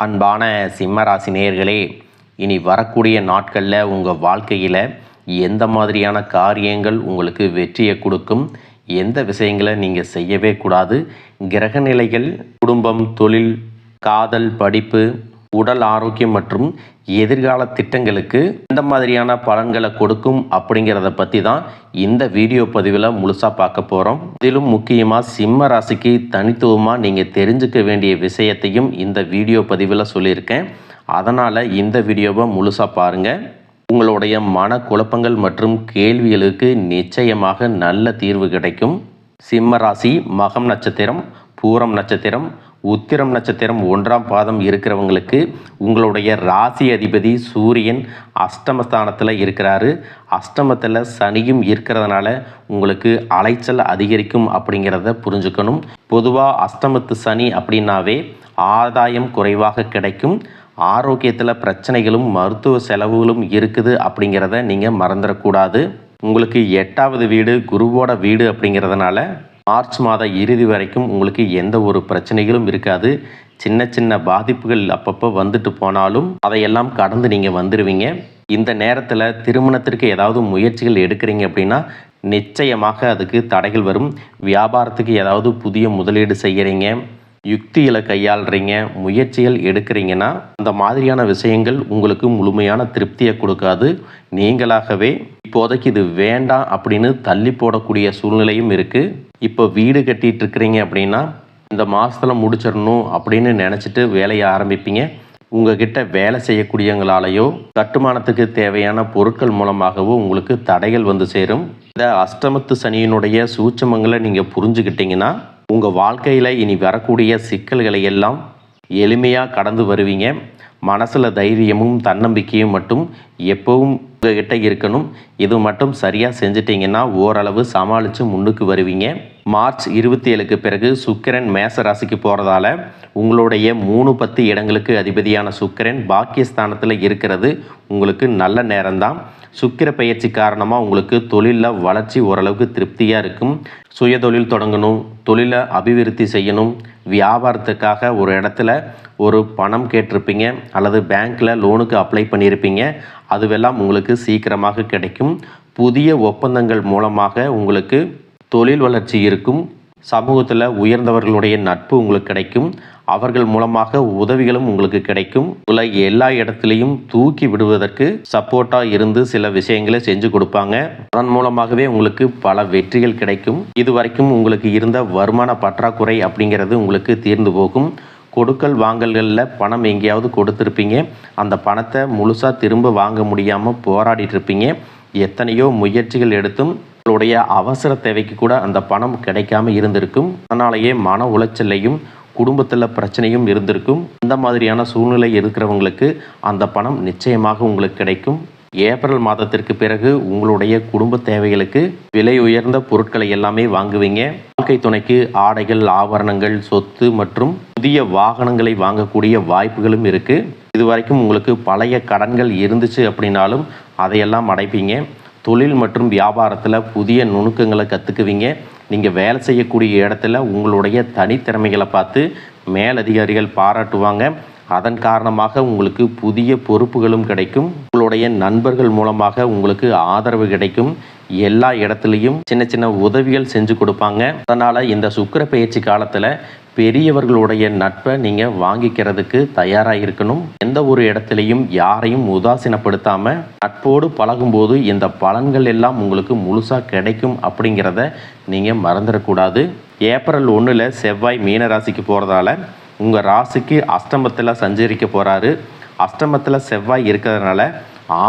அன்பான சிம்மராசி நேயர்களே, இனி வரக்கூடிய நாட்களில் உங்கள் வாழ்க்கையில் எந்த மாதிரியான காரியங்கள் உங்களுக்கு வெற்றியை கொடுக்கும், எந்த விஷயங்களை நீங்கள் செய்யவே கூடாது, கிரகநிலைகள், குடும்பம், தொழில், காதல், படிப்பு, உடல் ஆரோக்கியம் மற்றும் எதிர்கால திட்டங்களுக்கு எந்த மாதிரியான பலன்களை கொடுக்கும் அப்படிங்கிறத பற்றி தான் இந்த வீடியோ பதிவில் முழுசாக பார்க்க போகிறோம். இதிலும் முக்கியமாக சிம்ம ராசிக்கு தனித்துவமாக நீங்கள் தெரிஞ்சுக்க வேண்டிய விஷயத்தையும் இந்த வீடியோ பதிவில் சொல்லியிருக்கேன். அதனால் இந்த வீடியோவை முழுசாக பாருங்கள். உங்களுடைய மன குழப்பங்கள் மற்றும் கேள்விகளுக்கு நிச்சயமாக நல்ல தீர்வு கிடைக்கும். சிம்ம ராசி மகம் நட்சத்திரம், பூரம் நட்சத்திரம், உத்திரம் நட்சத்திரம் 1ஆம் பாதம் இருக்கிறவங்களுக்கு உங்களுடைய ராசி அதிபதி சூரியன் அஷ்டமஸ்தானத்தில் இருக்கிறாரு. அஷ்டமத்தில் சனியும் இருக்கிறதுனால உங்களுக்கு அலைச்சல் அதிகரிக்கும் அப்படிங்கிறத புரிஞ்சுக்கணும். பொதுவாக அஷ்டமத்து சனி அப்படின்னாவே ஆதாயம் குறைவாக கிடைக்கும், ஆரோக்கியத்தில் பிரச்சனைகளும் மருத்துவ செலவுகளும் இருக்குது அப்படிங்கிறத நீங்கள் மறந்துடக்கூடாது. உங்களுக்கு 8வது வீடு குருவோட வீடு அப்படிங்கிறதுனால மார்ச் மாத இறுதி வரைக்கும் உங்களுக்கு எந்த ஒரு பிரச்சனைகளும் இருக்காது. சின்ன சின்ன பாதிப்புகள் அப்பப்போ வந்துட்டு போனாலும் அதையெல்லாம் கடந்து நீங்கள் வந்துடுவீங்க. இந்த நேரத்தில் திருமணத்திற்கு ஏதாவது முயற்சிகள் எடுக்கிறீங்க அப்படின்னா நிச்சயமாக அதுக்கு தடைகள் வரும். வியாபாரத்துக்கு ஏதாவது புதிய முதலீடு செய்கிறீங்க, யுக்திகளை கையாளுறீங்க, முயற்சிகள் எடுக்கிறீங்கன்னா அந்த மாதிரியான விஷயங்கள் உங்களுக்கு முழுமையான திருப்தியை கொடுக்காது. நீங்களாகவே இப்போதைக்கு இது வேண்டாம் அப்படின்னு தள்ளி போடக்கூடிய சூழ்நிலையும் இருக்குது. இப்போ வீடு கட்டிகிட்டு இருக்கிறீங்க அப்படின்னா இந்த மாதத்தில் முடிச்சிடணும் அப்படின்னு நினச்சிட்டு வேலையை ஆரம்பிப்பீங்க. உங்ககிட்ட வேலை செய்யக்கூடியவங்களாலேயோ கட்டுமானத்துக்கு தேவையான பொருட்கள் மூலமாகவோ உங்களுக்கு தடைகள் வந்து சேரும். இந்த அஷ்டமத்து சனியினுடைய சூட்சமங்களை நீங்கள் புரிஞ்சுக்கிட்டீங்கன்னா உங்கள் வாழ்க்கையில் இனி வரக்கூடிய சிக்கல்களை எல்லாம் எளிமையாக கடந்து வருவீங்க. மனசில் தைரியமும் தன்னம்பிக்கையும் மட்டும் எப்பவும் உங்ககிட்ட இருக்கணும். இது மட்டும் சரியாக செஞ்சிட்டிங்கன்னா ஓரளவு சமாளித்து முன்னுக்கு வருவீங்க. மார்ச் 27க்கு பிறகு சுக்கிரன் மேச ராசிக்கு போகிறதால உங்களுடைய 3-10 இடங்களுக்கு அதிபதியான சுக்கிரன் பாக்கியஸ்தானத்தில் இருக்கிறது உங்களுக்கு நல்ல நேரம்தான். சுக்கிர பயிற்சி காரணமாக உங்களுக்கு தொழிலில் வளர்ச்சி ஓரளவுக்கு திருப்தியாக இருக்கும். சுயதொழில் தொடங்கணும், தொழிலை அபிவிருத்தி செய்யணும், வியாபாரத்துக்காக ஒரு இடத்துல ஒரு பணம் கேட்டிருப்பீங்க அல்லது பேங்க்கில் லோனுக்கு அப்ளை பண்ணியிருப்பீங்க, அதுவெல்லாம் உங்களுக்கு சீக்கிரமாக கிடைக்கும். புதிய ஒப்பந்தங்கள் மூலமாக உங்களுக்கு தொழில் வளர்ச்சி இருக்கும். சமூகத்தில் உயர்ந்தவர்களுடைய நட்பு உங்களுக்கு கிடைக்கும். அவர்கள் மூலமாக உதவிகளும் உங்களுக்கு கிடைக்கும். உங்களை எல்லா இடத்துலையும் தூக்கி விடுவதற்கு சப்போர்ட்டாக இருந்து சில விஷயங்களை செஞ்சு கொடுப்பாங்க. அதன் மூலமாகவே உங்களுக்கு பல வெற்றிகள் கிடைக்கும். இதுவரைக்கும் உங்களுக்கு இருந்த வருமான பற்றாக்குறை அப்படிங்கிறது உங்களுக்கு தீர்ந்து போகும். கொடுக்கல் வாங்கல்களில் பணம் எங்கேயாவது கொடுத்துருப்பீங்க, அந்த பணத்தை முழுசாக திரும்ப வாங்க முடியாமல் போராடிட்டு இருப்பீங்க. எத்தனையோ முயற்சிகள் எடுத்தும் உங்களுடைய அவசர தேவைக்கு கூட அந்த பணம் கிடைக்காம இருந்திருக்கும். அதனாலேயே மன உளைச்சலையும் குடும்பத்தில் பிரச்சனையும் இருந்திருக்கும். இந்த மாதிரியான சூழ்நிலை இருக்கிறவங்களுக்கு அந்த பணம் நிச்சயமாக உங்களுக்கு கிடைக்கும். ஏப்ரல் மாதத்திற்கு பிறகு உங்களுடைய குடும்ப தேவைகளுக்கு விலை உயர்ந்த பொருட்களை எல்லாமே வாங்குவீங்க. வாழ்க்கை துணைக்கு ஆடைகள், ஆபரணங்கள், சொத்து மற்றும் புதிய வாகனங்களை வாங்கக்கூடிய வாய்ப்புகளும் இருக்குது. இதுவரைக்கும் உங்களுக்கு பழைய கடன்கள் இருந்துச்சு அப்படின்னாலும் அதையெல்லாம் அடைப்பீங்க. தொழில் மற்றும் வியாபாரத்தில் புதிய நுணுக்கங்களை கற்றுக்குவீங்க. நீங்கள் வேலை செய்யக்கூடிய இடத்துல உங்களுடைய தனித்திறமைகளை பார்த்து மேலதிகாரிகள் பாராட்டுவாங்க. அதன் காரணமாக உங்களுக்கு புதிய பொறுப்புகளும் கிடைக்கும். உங்களுடைய நண்பர்கள் மூலமாக உங்களுக்கு ஆதரவு கிடைக்கும். எல்லா இடத்துலையும் சின்ன சின்ன உதவிகள் செஞ்சு கொடுப்பாங்க. அதனால் இந்த சுக்கிர பயிற்சி காலத்தில் பெரியவர்களுடைய நட்பை நீங்கள் வாங்கிக்கிறதுக்கு தயாராக இருக்கணும். எந்த ஒரு இடத்துலையும் யாரையும் உதாசீனப்படுத்தாமல் நட்போடு பழகும்போது இந்த பலன்கள் எல்லாம் உங்களுக்கு முழுசாக கிடைக்கும் அப்படிங்கிறத நீங்கள் மறந்துடக்கூடாது. ஏப்ரல் 1 செவ்வாய் மீன ராசிக்கு போகிறதால உங்கள் ராசிக்கு அஷ்டமத்தில் சஞ்சரிக்க போகிறாரு. அஷ்டமத்தில் செவ்வாய் இருக்கிறதுனால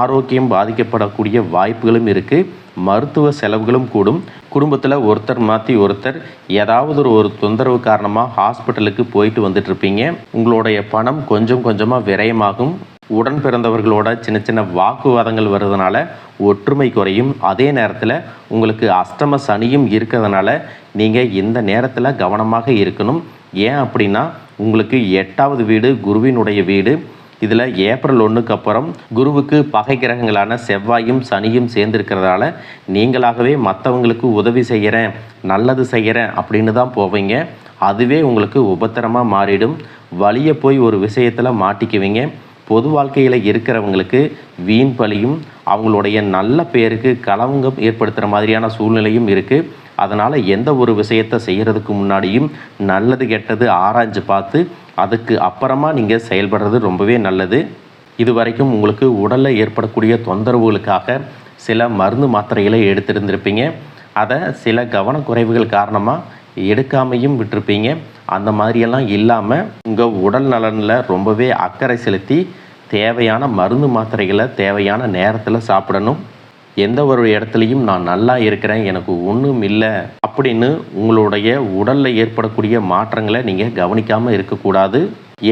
ஆரோக்கியம் பாதிக்கப்படக்கூடிய வாய்ப்புகளும் இருக்குது. மருத்துவ செலவுகளும் கூடும். குடும்பத்தில் ஒருத்தர் மாற்றி ஒருத்தர் ஏதாவது ஒரு தொந்தரவு காரணமாக ஹாஸ்பிட்டலுக்கு போயிட்டு வந்துட்டுருப்பீங்க. உங்களுடைய பணம் கொஞ்சம் கொஞ்சமாக விரயமாகும். உடன் பிறந்தவர்களோட சின்ன சின்ன வாக்குவாதங்கள் வருவதனால ஒற்றுமை குறையும். அதே நேரத்தில் உங்களுக்கு அஷ்டம சனியும் இருக்கிறதுனால நீங்கள் இந்த நேரத்தில் கவனமாக இருக்கணும். ஏன் அப்படின்னா உங்களுக்கு 8வது வீடு குருவினுடைய வீடு. இதில் ஏப்ரல் 1க்கு அப்புறம் குருவுக்கு பகை கிரகங்களான செவ்வாயும் சனியும் சேர்ந்துருக்கிறதால நீங்களாகவே மற்றவங்களுக்கு உதவி செய்கிறேன், நல்லது செய்கிறேன் அப்படின்னு தான் போவீங்க. அதுவே உங்களுக்கு உபத்திரமாக மாறிடும். வலிய போய் ஒரு விஷயத்தில் மாட்டிக்குவீங்க. பொது வாழ்க்கையில் இருக்கிறவங்களுக்கு வீண் பழியும் அவங்களுடைய நல்ல பேருக்கு களங்கம் ஏற்படுத்துகிற மாதிரியான சூழ்நிலையும் இருக்குது. அதனால் எந்த ஒரு விஷயத்தை செய்கிறதுக்கு முன்னாடியும் நல்லது கெட்டது ஆராய்ஞ்சு பார்த்து அதுக்கு அப்புறமா நீங்கள் செயல்படுறது ரொம்பவே நல்லது. இது வரைக்கும் உங்களுக்கு உடலில் ஏற்படக்கூடிய தொந்தரவுகளுக்காக சில மருந்து மாத்திரைகளை எடுத்திருந்திருப்பீங்க. அதை சில கவனக்குறைவுகள் காரணமாக எடுக்காமையும் விட்டுருப்பீங்க. அந்த மாதிரியெல்லாம் இல்லாமல் உங்கள் உடல் நலனில் ரொம்பவே அக்கறை செலுத்தி தேவையான மருந்து மாத்திரைகளை தேவையான நேரத்தில் சாப்பிடணும். எந்த ஒரு இடத்துலையும் நான் நல்லா இருக்கிறேன், எனக்கு ஒன்றும் இல்லை அப்படின்னு உங்களுடைய உடலில் ஏற்படக்கூடிய மாற்றங்களை நீங்கள் கவனிக்காமல் இருக்கக்கூடாது.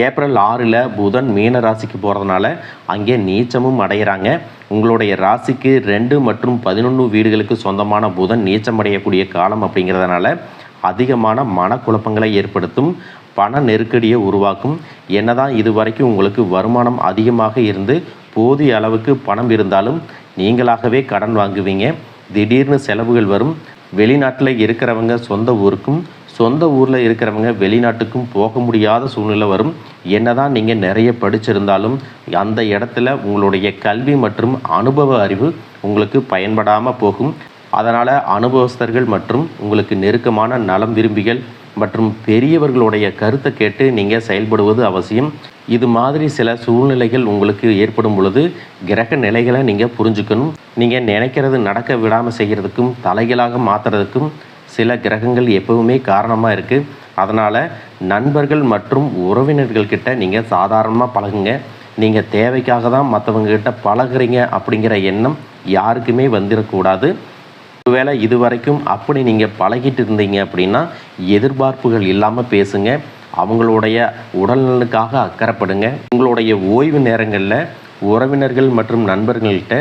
ஏப்ரல் 6 புதன் மீன ராசிக்கு போகிறதுனால அங்கே நீச்சமும் அடைகிறாங்க. உங்களுடைய ராசிக்கு 2 மற்றும் 11 வீடுகளுக்கு சொந்தமான புதன் நீச்சம் அடையக்கூடிய காலம் அப்படிங்கிறதுனால அதிகமான மனக்குழப்பங்களை ஏற்படுத்தும், பண நெருக்கடியை உருவாக்கும். என்னதான் இது வரைக்கும் உங்களுக்கு வருமானம் அதிகமாக இருந்து போதிய அளவுக்கு பணம் இருந்தாலும் நீங்களாகவே கடன் வாங்குவீங்க. திடீர்னு செலவுகள் வரும். வெளிநாட்டில் இருக்கிறவங்க சொந்த ஊருக்கும், சொந்த ஊரில் இருக்கிறவங்க வெளிநாட்டுக்கும் போக முடியாத சூழ்நிலை வரும். என்னதான் நீங்கள் நிறைய படிச்சிருந்தாலும் அந்த இடத்துல உங்களுடைய கல்வி மற்றும் அனுபவ அறிவு உங்களுக்கு பயன்படாமல் போகும். அதனால் அனுபவஸ்தர்கள் மற்றும் உங்களுக்கு நெருக்கமான நலம் விரும்பிகள் மற்றும் பெரியவர்களுடைய கருத்தை கேட்டு நீங்கள் செயல்படுவது அவசியம். இது மாதிரி சில சூழ்நிலைகள் உங்களுக்கு ஏற்படும் பொழுது கிரக நிலைகளை நீங்கள் புரிஞ்சுக்கணும். நீங்கள் நினைக்கிறது நடக்க விடாமல் செய்கிறதுக்கும் தலைகளாக மாற்றுறதுக்கும் சில கிரகங்கள் எப்பவுமே காரணமாக இருக்குது. அதனால் நண்பர்கள் மற்றும் உறவினர்கள்கிட்ட நீங்கள் சாதாரணமாக பழகுங்க. நீங்கள் தேவைக்காக தான் மற்றவங்ககிட்ட பழகுறீங்க அப்படிங்கிற எண்ணம் யாருக்குமே வந்துடக்கூடாது. ஒருவேளை இது வரைக்கும் அப்படி நீங்கள் பழகிட்டு இருந்தீங்க அப்படின்னா எதிர்பார்ப்புகள் இல்லாமல் பேசுங்க. அவங்களுடைய உடல்நலனுக்காக அக்கறைப்படுங்க. உங்களுடைய ஓய்வு நேரங்களில் உறவினர்கள் மற்றும் நண்பர்கள்கிட்ட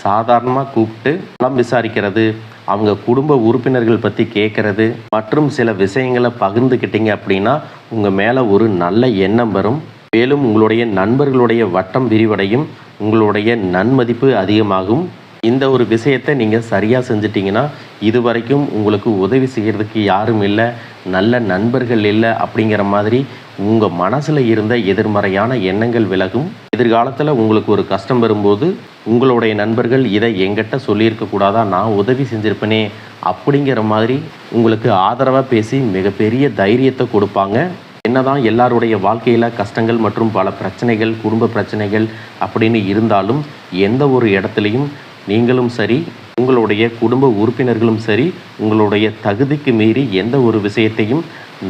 சாதாரணமாக கூப்பிட்டு நலம் விசாரிக்கிறது, அவங்க குடும்ப உறுப்பினர்கள் பற்றி கேட்குறது மற்றும் சில விஷயங்களை பகிர்ந்துக்கிட்டீங்க அப்படின்னா உங்கள் மேலே ஒரு நல்ல எண்ணம் வரும். மேலும் உங்களுடைய நண்பர்களுடைய வட்டம் விரிவடையும், உங்களுடைய நன்மதிப்பு அதிகமாகும். இந்த ஒரு விஷயத்தை நீங்கள் சரியாக செஞ்சிட்டிங்கன்னா இது வரைக்கும் உங்களுக்கு உதவி செய்கிறதுக்கு யாரும் இல்லை, நல்ல நண்பர்கள் இல்லை அப்படிங்கிற மாதிரி உங்கள் மனசில் இருந்த எதிர்மறையான எண்ணங்கள் விலகும். எதிர்காலத்தில் உங்களுக்கு ஒரு கஷ்டம் வரும்போது உங்களுடைய நண்பர்கள் இதை எங்கிட்ட சொல்லியிருக்கக்கூடாதா, நான் உதவி செஞ்சுருப்பேனே அப்படிங்கிற மாதிரி உங்களுக்கு ஆதரவாக பேசி மிகப்பெரிய தைரியத்தை கொடுப்பாங்க. என்னதான் எல்லாருடைய வாழ்க்கையில் கஷ்டங்கள் மற்றும் பல பிரச்சனைகள், குடும்ப பிரச்சனைகள் அப்படின்னு இருந்தாலும் எந்த ஒரு இடத்துலையும் நீங்களும் சரி, உங்களுடைய குடும்ப உறுப்பினர்களும் சரி, உங்களுடைய தகுதிக்கு மீறி எந்த ஒரு விஷயத்தையும்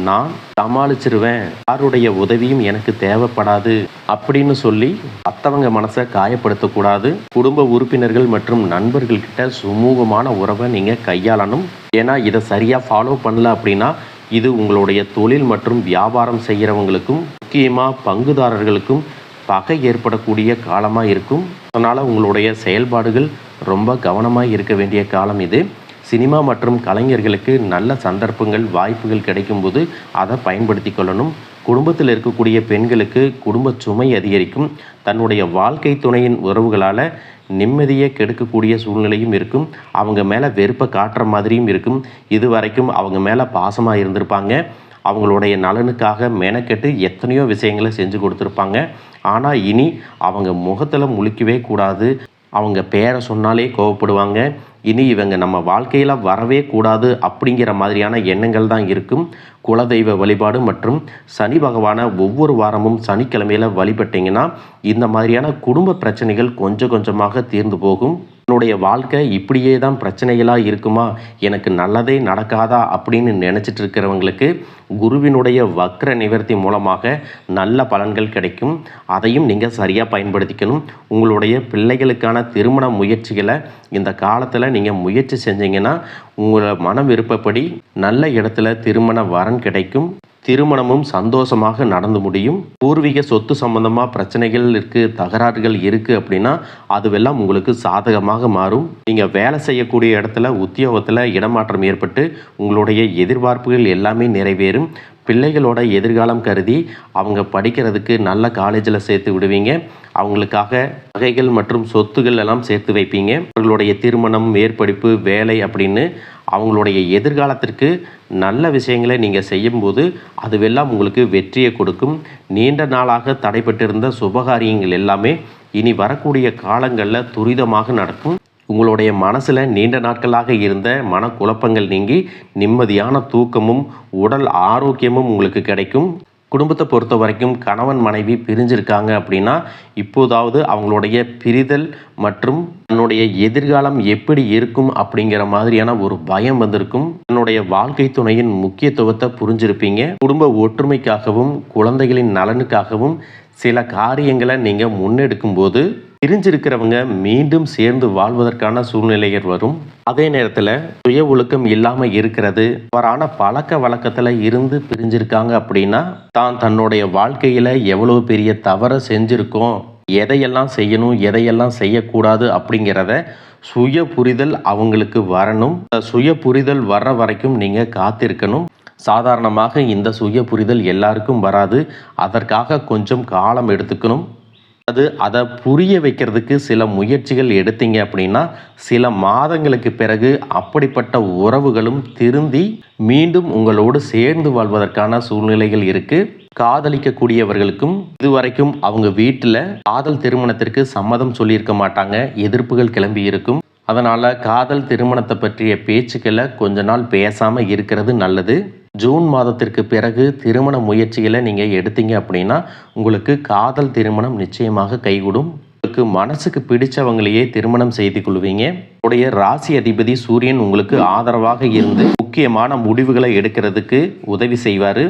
நான் சமாளிச்சிருவேன், யாருடைய உதவியும் எனக்கு தேவைப்படாது அப்படின்னு சொல்லி மற்றவங்க மனசை காயப்படுத்தக்கூடாது. குடும்ப உறுப்பினர்கள் மற்றும் நண்பர்கள்கிட்ட சுமூகமான உறவை நீங்கள் கையாளணும். ஏன்னா இதை சரியாக ஃபாலோ பண்ணல அப்படின்னா இது உங்களுடைய தொழில் மற்றும் வியாபாரம் செய்கிறவங்களுக்கும் முக்கியமாக பங்குதாரர்களுக்கும் பகை ஏற்படக்கூடிய காலமாக இருக்கும். அதனால் உங்களுடைய செயல்பாடுகள் ரொம்ப கவனமாக இருக்க வேண்டிய காலம் இது. சினிமா மற்றும் கலைஞர்களுக்கு நல்ல சந்தர்ப்பங்கள் வாய்ப்புகள் கிடைக்கும்போது அதை பயன்படுத்தி கொள்ளணும். குடும்பத்தில் இருக்கக்கூடிய பெண்களுக்கு குடும்ப சுமை அதிகரிக்கும். தன்னுடைய வாழ்க்கை துணையின் உறவுகளால் நிம்மதியை கெடுக்கக்கூடிய சூழ்நிலையும் இருக்கும். அவங்க மேலே வெறுப்பை காட்டுற மாதிரியும் இருக்கும். இது வரைக்கும் அவங்க மேலே பாசமாக இருந்திருப்பாங்க. அவங்களுடைய நலனுக்காக மெனக்கெட்டு எத்தனையோ விஷயங்களை செஞ்சு கொடுத்துருப்பாங்க. ஆனால் இனி அவங்க முகத்தில் முழிக்கவே கூடாது. அவங்க பேரை சொன்னாலே கோவப்படுவாங்க. இனி இவங்க நம்ம வாழ்க்கையில் வரவே கூடாது அப்படிங்கிற மாதிரியான எண்ணங்கள் தான் இருக்கும். குலதெய்வ வழிபாடு மற்றும் சனி பகவானை ஒவ்வொரு வாரமும் சனிக்கிழமையில் வழிபட்டிங்கன்னா இந்த மாதிரியான குடும்ப பிரச்சனைகள் கொஞ்சம் கொஞ்சமாக தீர்ந்து போகும். என்னுடைய வாழ்க்கை இப்படியே தான் பிரச்சனைகளாக இருக்குமா, எனக்கு நல்லதே நடக்காதா அப்படின்னு நினச்சிட்டு இருக்கிறவங்களுக்கு குருவினுடைய வக்ர நிவர்த்தி மூலமாக நல்ல பலன்கள் கிடைக்கும். அதையும் நீங்கள் சரியாக பயன்படுத்திக்கணும். உங்களுடைய பிள்ளைகளுக்கான திருமண முயற்சிகளை இந்த காலத்தில் நீங்கள் முயற்சி செஞ்சீங்கன்னா உங்களை மன விருப்பப்படி நல்ல இடத்துல திருமண வரன் கிடைக்கும். திருமணமும் சந்தோஷமாக நடந்து முடியும். பூர்வீக சொத்து சம்பந்தமாக பிரச்சனைகள் இருக்குது, தகராறுகள் இருக்குது அப்படின்னா அதுவெல்லாம் உங்களுக்கு சாதகமாக மாறும். நீங்கள் வேலை செய்யக்கூடிய இடத்துல உத்தியோகத்தில் இடமாற்றம் ஏற்பட்டு உங்களுடைய எதிர்பார்ப்புகள் எல்லாமே நிறைவேறும். பிள்ளைகளோட எதிர்காலம் கருதி அவங்க படிக்கிறதுக்கு நல்ல காலேஜில் சேர்த்து விடுவீங்க. அவங்களுக்காக நகைகள் மற்றும் சொத்துகள் எல்லாம் சேர்த்து வைப்பீங்க. அவர்களுடைய திருமணம், மேற்படிப்பு, வேலை அப்படின்னு அவங்களுடைய எதிர்காலத்திற்கு நல்ல விஷயங்களை நீங்கள் செய்யும்போது அதுவெல்லாம் உங்களுக்கு வெற்றியை கொடுக்கும். நீண்ட நாளாக தடைப்பட்டிருந்த சுபகாரியங்கள் எல்லாமே இனி வரக்கூடிய காலங்களில் துரிதமாக நடக்கும். உங்களுடைய மனசில் நீண்ட நாட்களாக இருந்த மனக்குழப்பங்கள் நீங்கி நிம்மதியான தூக்கமும் உடல் ஆரோக்கியமும் உங்களுக்கு கிடைக்கும். குடும்பத்தை பொறுத்த வரைக்கும் கணவன் மனைவி பிரிஞ்சிருக்காங்க அப்படின்னா இப்போதாவது அவங்களுடைய பிரிதல் மற்றும் தன்னுடைய எதிர்காலம் எப்படி இருக்கும் அப்படிங்கிற மாதிரியான ஒரு பயம் வந்திருக்கும். தன்னுடைய வாழ்க்கை துணையின் முக்கியத்துவத்தை புரிஞ்சிருப்பீங்க. குடும்ப ஒற்றுமைக்காகவும் குழந்தைகளின் நலனுக்காகவும் சில காரியங்களை நீங்கள் முன்னெடுக்கும் போது பிரிஞ்சிருக்கிறவங்க மீண்டும் சேர்ந்து வாழ்வதற்கான சூழ்நிலைகள் வரும். அதே நேரத்தில் சுய ஒழுக்கம் இல்லாமல் இருக்கிறது, தவறான பழக்க வழக்கத்தில் இருந்து பிரிஞ்சிருக்காங்க அப்படின்னா தன்னுடைய வாழ்க்கையில் எவ்வளோ பெரிய தவறை செஞ்சுருக்கோம், எதையெல்லாம் செய்யணும் எதையெல்லாம் செய்யக்கூடாது அப்படிங்கிறத சுய புரிதல் அவங்களுக்கு வரணும். சுய புரிதல் வர்ற வரைக்கும் நீங்கள் காத்திருக்கணும். சாதாரணமாக இந்த சுய புரிதல் எல்லாருக்கும் வராது. அதற்காக கொஞ்சம் காலம் எடுத்துக்கணும். அதை புரிய வைக்கிறதுக்கு சில முயற்சிகள் எடுத்தீங்க அப்படின்னா சில மாதங்களுக்கு பிறகு அப்படிப்பட்ட உறவுகளும் திருந்தி மீண்டும் உங்களோடு சேர்ந்து வாழ்வதற்கான சூழ்நிலைகள் இருக்குது. காதலிக்கக்கூடியவர்களுக்கும் இதுவரைக்கும் அவங்க வீட்டில் காதல் திருமணத்திற்கு சம்மதம் சொல்லியிருக்க மாட்டாங்க, எதிர்ப்புகள் கிளம்பி இருக்கும். அதனால் காதல் திருமணத்தை பற்றிய பேச்சுக்களை கொஞ்ச நாள் பேசாமல் இருக்கிறது நல்லது. ஜூன் மாதத்திற்கு பிறகு திருமண முயற்சிகளை நீங்கள் எடுத்தீங்க அப்படின்னா உங்களுக்கு காதல் திருமணம் நிச்சயமாக கைகூடும். உங்களுக்கு மனசுக்கு பிடிச்சவங்களையே திருமணம் செய்து கொள்வீங்க. உடைய ராசி அதிபதி சூரியன் உங்களுக்கு ஆதரவாக இருந்து முக்கியமான முடிவுகளை எடுக்கிறதுக்கு உதவி செய்வார்.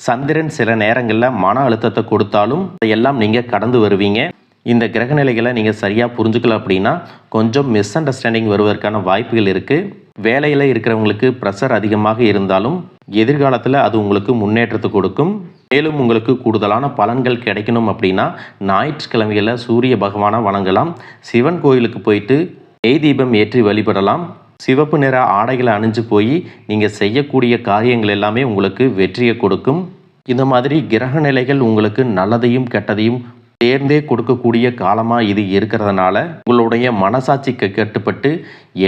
சந்திரன் சில நேரங்களில் மன அழுத்தத்தை கொடுத்தாலும் அதையெல்லாம் நீங்கள் கடந்து வருவீங்க. இந்த கிரகநிலைகளை நீங்கள் சரியாக புரிஞ்சுக்கல அப்படின்னா கொஞ்சம் மிஸ் அண்டர்ஸ்டாண்டிங் வருவதற்கான வாய்ப்புகள் இருக்குது. வேலையில் இருக்கிறவங்களுக்கு ப்ரெஷர் அதிகமாக இருந்தாலும் எதிர்காலத்தில் அது உங்களுக்கு முன்னேற்றத்தை கொடுக்கும். மேலும் உங்களுக்கு கூடுதலான பலன்கள் கிடைக்கணும் அப்படின்னா ஞாயிற்றுக்கிழமைகளில் சூரிய பகவானை வணங்கலாம். சிவன் கோயிலுக்கு போயிட்டு நெய் தீபம் ஏற்றி வழிபடலாம். சிவப்பு நிற ஆடைகளை அணிஞ்சு போய் நீங்கள் செய்யக்கூடிய காரியங்கள் எல்லாமே உங்களுக்கு வெற்றியை கொடுக்கும். இந்த மாதிரி கிரக நிலைகள் உங்களுக்கு நல்லதையும் கெட்டதையும் சேர்ந்தே கொடுக்கக்கூடிய காலமாக இது இருக்கிறதுனால உங்களுடைய மனசாட்சிக்கு கட்டுப்பட்டு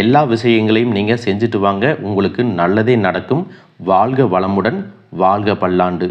எல்லா விஷயங்களையும் நீங்கள் செஞ்சுட்டு வாங்க. உங்களுக்கு நல்லதே நடக்கும். வாழ்க வளமுடன், வாழ்க பல்லாண்டு.